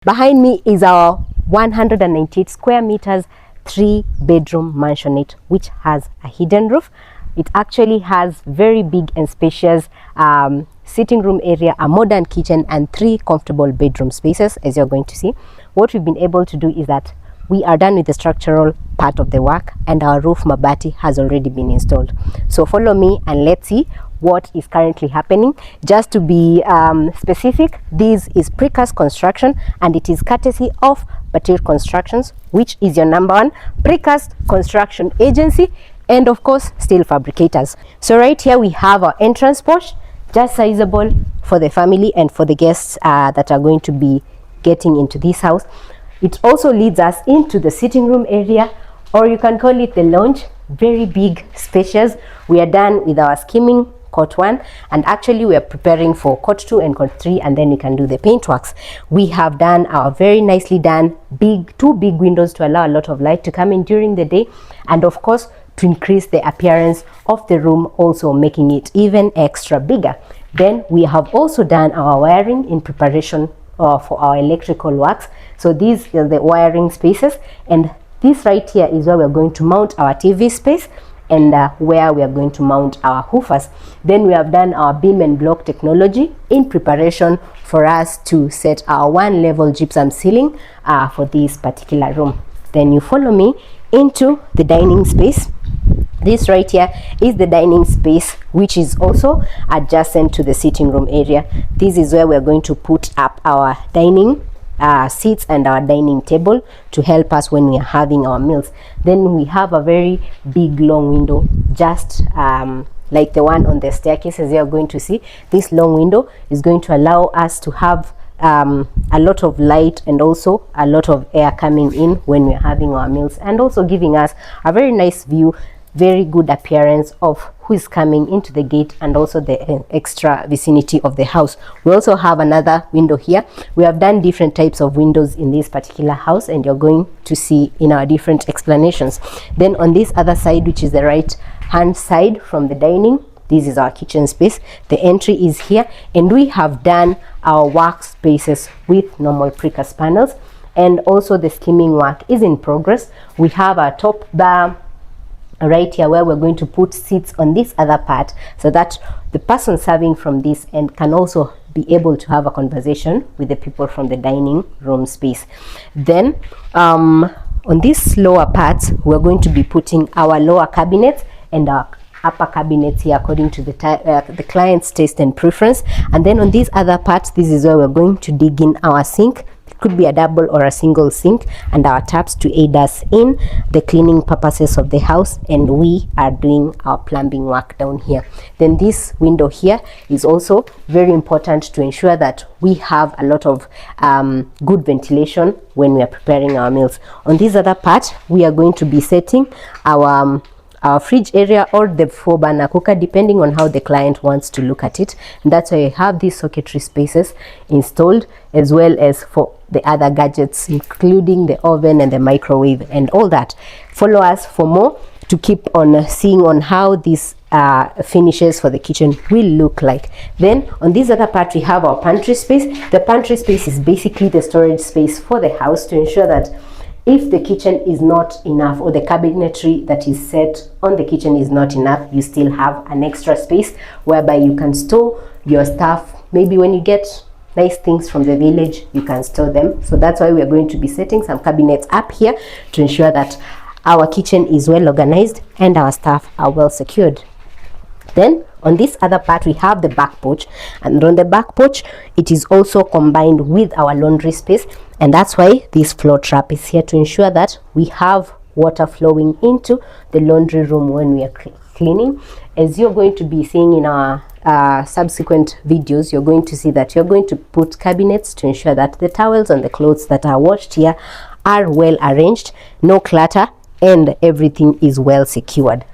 Behind me is our 198 square meters 3-bedroom mansionette, which has a hidden roof. It actually has very big and spacious sitting room area, a modern kitchen, and 3 comfortable bedroom spaces, as you're going to see. What we've been able to do is that we are done with the structural part of the work, and our roof mabati has already been installed. So follow me and let's see what is currently happening. Just to be specific, this is precast construction, and it is courtesy of Batir Constructions, which is your #1 precast construction agency, and of course steel fabricators. So right here we have our entrance porch, just sizable for the family and for the guests that are going to be getting into this house. It also leads us into the sitting room area, or you can call it the lounge. Very big, spacious. We are done with our skimming court 1, and actually we are preparing for court 2 and court 3, and then we can do the paintworks. We have done our very nicely done two big windows to allow a lot of light to come in during the day, and of course to increase the appearance of the room, also making it even extra bigger. Then we have also done our wiring in preparation for our electrical works. So these are the wiring spaces, and this right here is where we're going to mount our TV space, and where we are going to mount our hoofers. Then we have done our beam and block technology in preparation for us to set our 1-level gypsum ceiling for this particular room. Then you follow me into the dining space. This right here is the dining space, which is also adjacent to the sitting room area. This is where we're going to put up our dining seats and our dining table to help us when we are having our meals. Then we have a very big long window, just like the one on the staircase. As you're going to see, this long window is going to allow us to have a lot of light and also a lot of air coming in when we're having our meals, and also giving us a very nice view, very good appearance of who is coming into the gate, and also the extra vicinity of the house. We also have another window here. We have done different types of windows in this particular house, and you're going to see in our different explanations. Then on this other side, which is the right hand side from the dining, this is our kitchen space. The entry is here, and we have done our workspaces with normal precast panels, and also the skimming work is in progress. We have our top bar right here, where we're going to put seats on this other part, so that the person serving from this end can also be able to have a conversation with the people from the dining room space. Then on this lower part, we're going to be putting our lower cabinets and our upper cabinets here according to the client's taste and preference. And then on these other parts, this is where we're going to dig in our sink. Could be a double or a single sink, and our taps to aid us in the cleaning purposes of the house, and we are doing our plumbing work down here. Then this window here is also very important to ensure that we have a lot of good ventilation when we are preparing our meals. On this other part, we are going to be setting our fridge area, or the 4-burner cooker, depending on how the client wants to look at it. And that's why I have these circuitry spaces installed, as well as for the other gadgets, including the oven and the microwave and all that. Follow us for more to keep on seeing on how these finishes for the kitchen will look like. Then on this other part, we have our pantry space. The pantry space is basically the storage space for the house, to ensure that if the kitchen is not enough, or the cabinetry that is set on the kitchen is not enough, you still have an extra space whereby you can store your stuff. Maybe when you get nice things from the village, you can store them. So that's why we are going to be setting some cabinets up here to ensure that our kitchen is well organized and our stuff are well secured. Then on this other part, we have the back porch, and on the back porch, it is also combined with our laundry space, and that's why this floor trap is here, to ensure that we have water flowing into the laundry room when we are cleaning. As you're going to be seeing in our subsequent videos, you're going to see that you're going to put cabinets to ensure that the towels and the clothes that are washed here are well arranged, no clutter, and everything is well secured.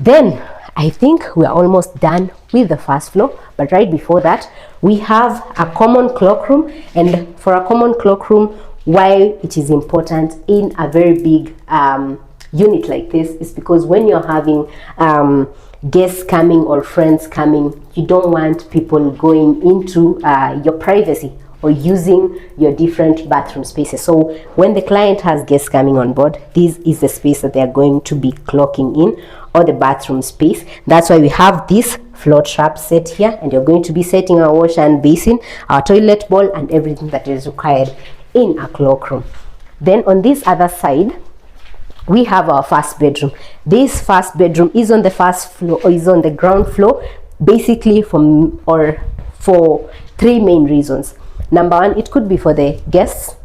Then I think we are almost done with the first floor, but right before that, we have a common cloakroom. And for a common cloakroom, why it is important in a very big unit like this is because when you're having guests coming or friends coming, you don't want people going into your privacy or using your different bathroom spaces. So when the client has guests coming on board, this is the space that they are going to be clocking in, or the bathroom space. That's why we have this floor trap set here, and you're going to be setting our wash and basin, our toilet bowl, and everything that is required in a cloakroom. Then on this other side, we have our first bedroom. This first bedroom is on the first floor, or is on the ground floor, basically for three main reasons. Number one, it could be for the guests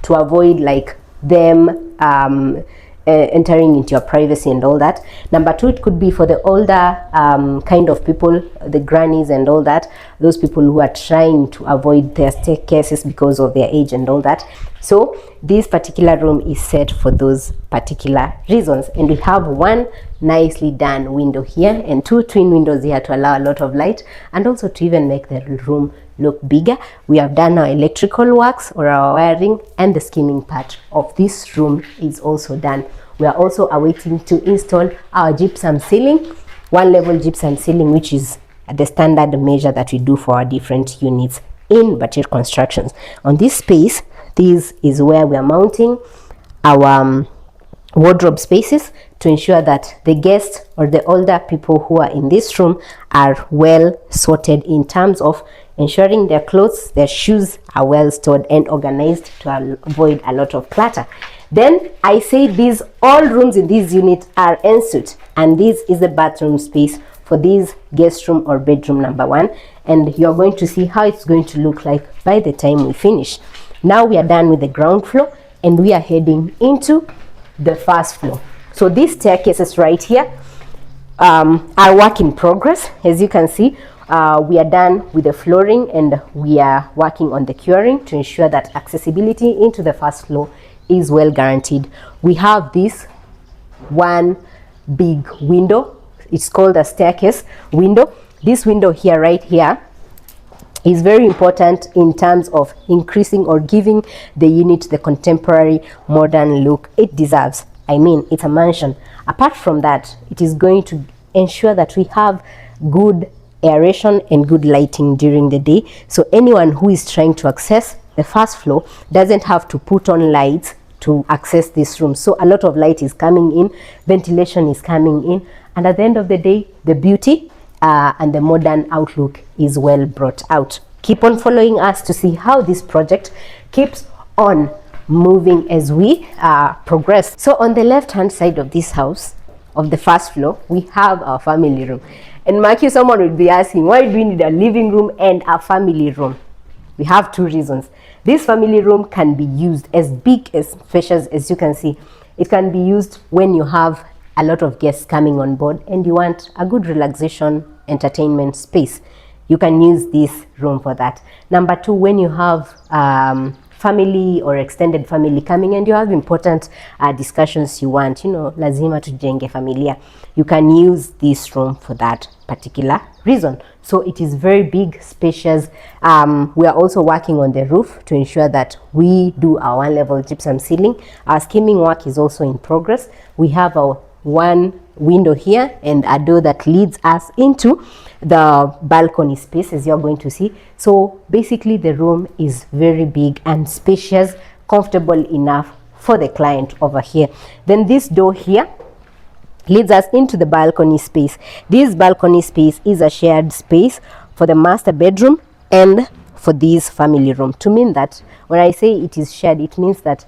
to avoid like them entering into your privacy and all that. Number two, it could be for the older kind of people, the grannies and all that, those people who are trying to avoid their staircases because of their age and all that. So this particular room is set for those particular reasons. And we have one nicely done window here and two twin windows here to allow a lot of light, and also to even make the room look bigger. We have done our electrical works or our wiring, and the skimming part of this room is also done. We are also awaiting to install our gypsum ceiling, one level gypsum ceiling, which is the standard measure that we do for our different units in budget constructions. On this space, this is where we are mounting our wardrobe spaces to ensure that the guests or the older people who are in this room are well sorted in terms of ensuring their clothes, their shoes are well stored and organized to avoid a lot of clutter. Then I say these all rooms in this unit are en suite, and this is the bathroom space for this guest room or bedroom number one, and you're going to see how it's going to look like by the time we finish. Now we are done with the ground floor and we are heading into the first floor. So these staircases right here are work in progress. As you can see, we are done with the flooring and we are working on the curing to ensure that accessibility into the first floor is well guaranteed. We have this one big window. It's called a staircase window. This window here, right here, is very important in terms of increasing or giving the unit the contemporary modern look it deserves. I mean, it's a mansion. Apart from that, it is going to ensure that we have good aeration and good lighting during the day, so anyone who is trying to access the first floor doesn't have to put on lights to access this room. So a lot of light is coming in, ventilation is coming in, and at the end of the day, the beauty and the modern outlook is well brought out. Keep on following us to see how this project keeps on moving as we progress. So on the left hand side of this house, of the first floor, we have our family room. And mark you, someone will be asking, why do we need a living room and a family room? We have two reasons. This family room can be used as big, as spacious as you can see. It can be used when you have a lot of guests coming on board and you want a good relaxation entertainment space. You can use this room for that. Number two, when you have family or extended family coming and you have important discussions you want, you know, lazima tujenge familia, you can use this room for that particular reason. So it is very big, spacious. We are also working on the roof to ensure that we do our one level gypsum ceiling. Our skimming work is also in progress. We have our one window here and a door that leads us into the balcony space, as you're going to see. So basically the room is very big and spacious, comfortable enough for the client over here. Then this door here leads us into the balcony space. This balcony space is a shared space for the master bedroom and for this family room. To mean that when I say it is shared, it means that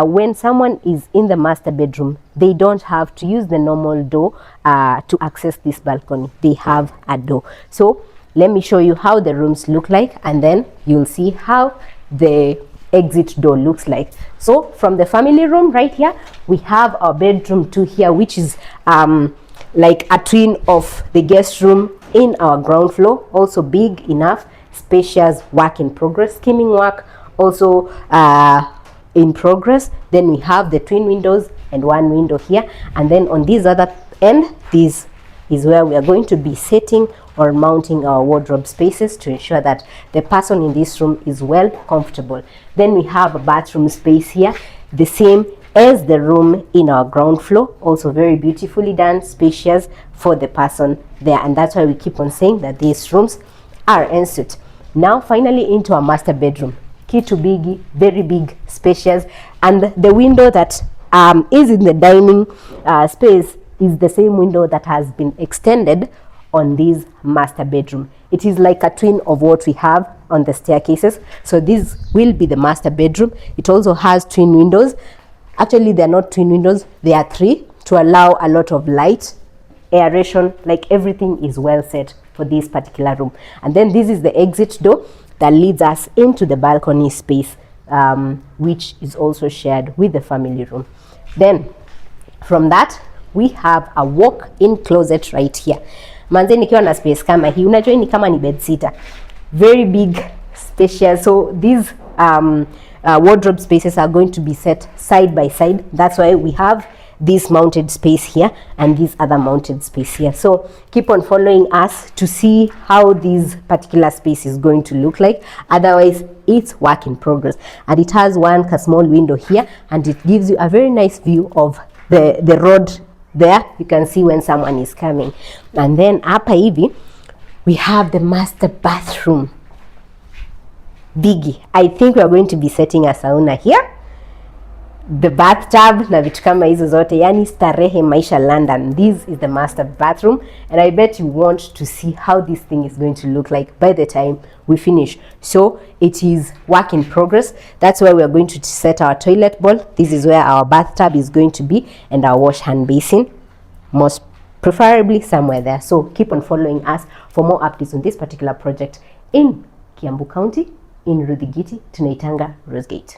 when someone is in the master bedroom, they don't have to use the normal door to access this balcony. They have a door. So let me show you how the rooms look like, and then you'll see how the exit door looks like. So from the family room right here, we have our bedroom 2 here, which is like a twin of the guest room in our ground floor. Also big enough, spacious, work in progress, skimming work also in progress. Then we have the twin windows and one window here, and then on this other end, this is where we are going to be setting or mounting our wardrobe spaces to ensure that the person in this room is well comfortable. Then we have a bathroom space here, the same as the room in our ground floor, also very beautifully done, spacious for the person there, and that's why we keep on saying that these rooms are en suite. Now finally into our master bedroom. Kitu bigi, very big, spacious, and the window that is in the dining space is the same window that has been extended on this master bedroom. It is like a twin of what we have on the staircases. So this will be the master bedroom. It also has twin windows. Actually, they're not twin windows, they are 3, to allow a lot of light, aeration, like everything is well set for this particular room. And then this is the exit door that leads us into the balcony space, which is also shared with the family room. Then from that we have a walk-in closet right here. Manze, nikiwa na space kama hii, unajua ni kama ni bed sitter, very big, spacious. So these wardrobe spaces are going to be set side by side. That's why we have this mounted space here and this other mounted space here. So keep on following us to see how this particular space is going to look like. Otherwise, it's work in progress. And it has one small window here, and it gives you a very nice view of the road there. You can see when someone is coming. And then hapa hivi we have the master bathroom. Biggie. I think we are going to be setting a sauna here, the bathtub na vitu kama hizo zote, yani starehe maisha London. This is the master bathroom, and I bet you want to see how this thing is going to look like by the time we finish. So it is work in progress. That's where we are going to set our toilet bowl. This is where our bathtub is going to be, and our wash hand basin, most preferably somewhere there. So keep on following us for more updates on this particular project in Kiambu County, in Rudhigiti, tunaitanga Rosegate.